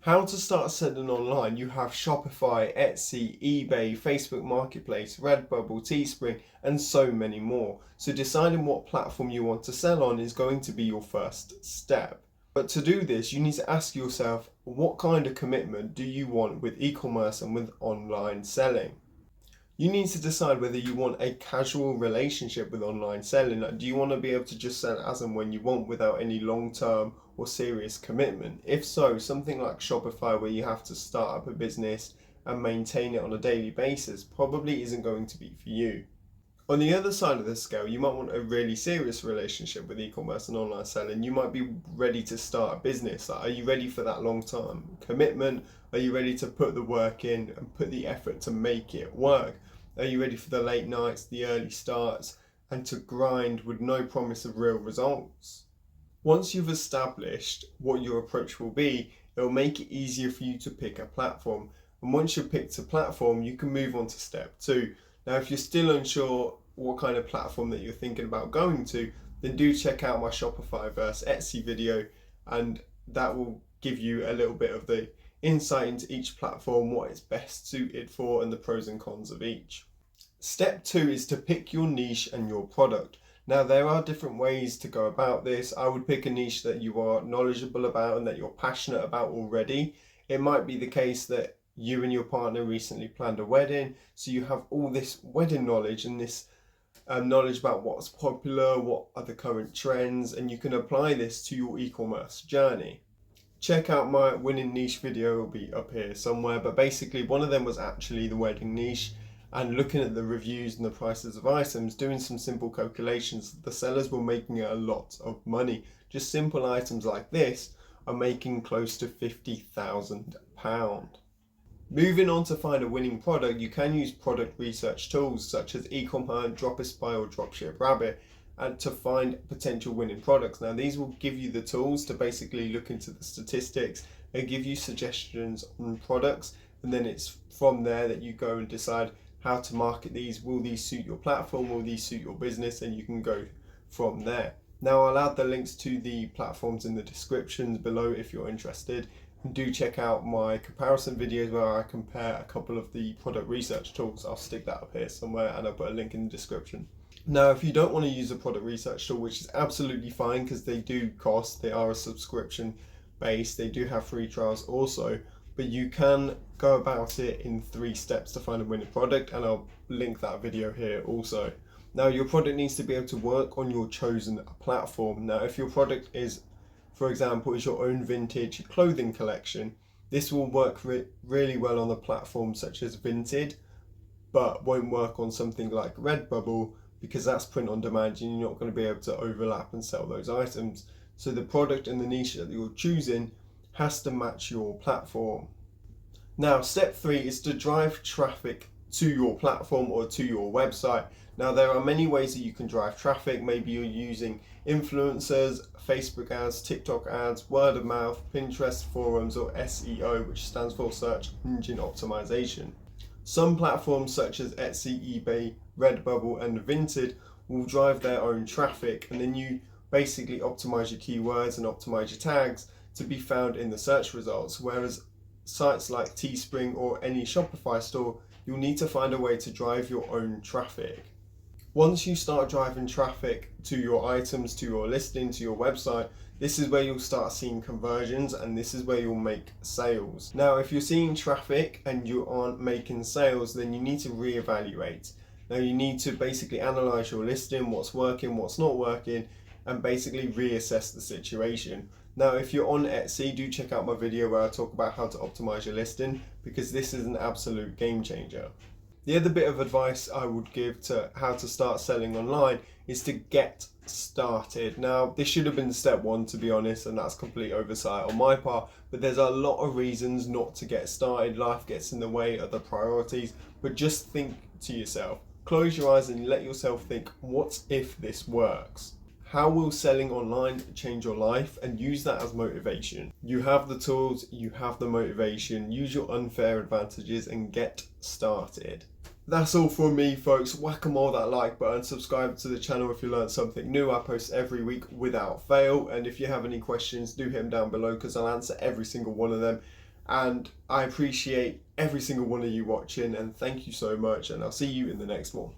How to start selling online. You have Shopify, Etsy, eBay, Facebook Marketplace, Redbubble, Teespring, and so many more. So deciding what platform you want to sell on is going to be your first step. But to do this, you need to ask yourself, what kind of commitment do you want with e-commerce and with online selling? You need to decide whether you want a casual relationship with online selling. Like, do you want to be able to just sell as and when you want without any long-term or serious commitment? If so, something like Shopify, where you have to start up a business and maintain it on a daily basis, probably isn't going to be for you. On the other side of the scale, you might want a really serious relationship with e-commerce and online selling. You might be ready to start a business. Like, are you ready for that long-term commitment? Are you ready to put the work in and put the effort to make it work? Are you ready for the late nights, the early starts, and to grind with no promise of real results? Once you've established what your approach will be, it will make it easier for you to pick a platform. And once you've picked a platform, you can move on to step 2. Now, if you're still unsure what kind of platform that you're thinking about going to, then do check out my Shopify versus Etsy video, and that will give you a little bit of the insight into each platform, what it's best suited for, and the pros and cons of each. Step 2 is to pick your niche and your product. Now, there are different ways to go about this. I would pick a niche that you are knowledgeable about and that you're passionate about already. It might be the case that you and your partner recently planned a wedding, so you have all this wedding knowledge and this knowledge about what's popular, what are the current trends, and you can apply this to your e-commerce journey. Check out my winning niche video, it will be up here somewhere, but basically one of them was actually the wedding niche, and looking at the reviews and the prices of items, doing some simple calculations, the sellers were making a lot of money. Just simple items like this are making close to £50,000. Moving on to find a winning product, you can use product research tools such as Ecommerce, Dropispy, or DropShipRabbit and to find potential winning products. Now, these will give you the tools to basically look into the statistics and give you suggestions on products, and then it's from there that you go and decide how to market these. Will these suit your platform? Will these suit your business? And you can go from there. Now, I'll add the links to the platforms in the descriptions below if you're interested. And do check out my comparison videos where I compare a couple of the product research tools. I'll stick that up here somewhere and I'll put a link in the description. Now, if you don't want to use a product research tool, which is absolutely fine because they do cost, they are a subscription based, they do have free trials also, but you can go about it in 3 steps to find a winning product, and I'll link that video here also. Now, your product needs to be able to work on your chosen platform. Now, if your product is, for example, is your own vintage clothing collection, this will work really well on a platform such as Vinted, but won't work on something like Redbubble because that's print on demand and you're not going to be able to overlap and sell those items. So the product and the niche that you're choosing has to match your platform. Now, step 3 is to drive traffic to your platform or to your website. Now, there are many ways that you can drive traffic. Maybe you're using influencers, Facebook ads, TikTok ads, word of mouth, Pinterest, forums, or SEO, which stands for search engine optimization. Some platforms such as Etsy, eBay, Redbubble, and Vinted will drive their own traffic, and then you basically optimize your keywords and optimize your tags to be found in the search results. Whereas sites like Teespring or any Shopify store, you'll need to find a way to drive your own traffic. Once you start driving traffic to your items, to your listing, to your website, this is where you'll start seeing conversions, and this is where you'll make sales. Now, if you're seeing traffic and you aren't making sales, then you need to reevaluate. Now, you need to basically analyze your listing, what's working, what's not working, and basically reassess the situation. Now, if you're on Etsy, do check out my video where I talk about how to optimize your listing, because this is an absolute game changer. The other bit of advice I would give to how to start selling online is to get started. Now, this should have been step 1, to be honest, and that's complete oversight on my part, but there's a lot of reasons not to get started. Life gets in the way of the priorities, but just think to yourself, close your eyes and let yourself think, what if this works? How will selling online change your life? And use that as motivation. You have the tools, you have the motivation, use your unfair advantages and get started. That's all from me, folks. Whack-a-mole that like button, subscribe to the channel if you learned something new. I post every week without fail, and if you have any questions, do hit them down below because I'll answer every single one of them. And I appreciate every single one of you watching, and thank you so much, and I'll see you in the next one.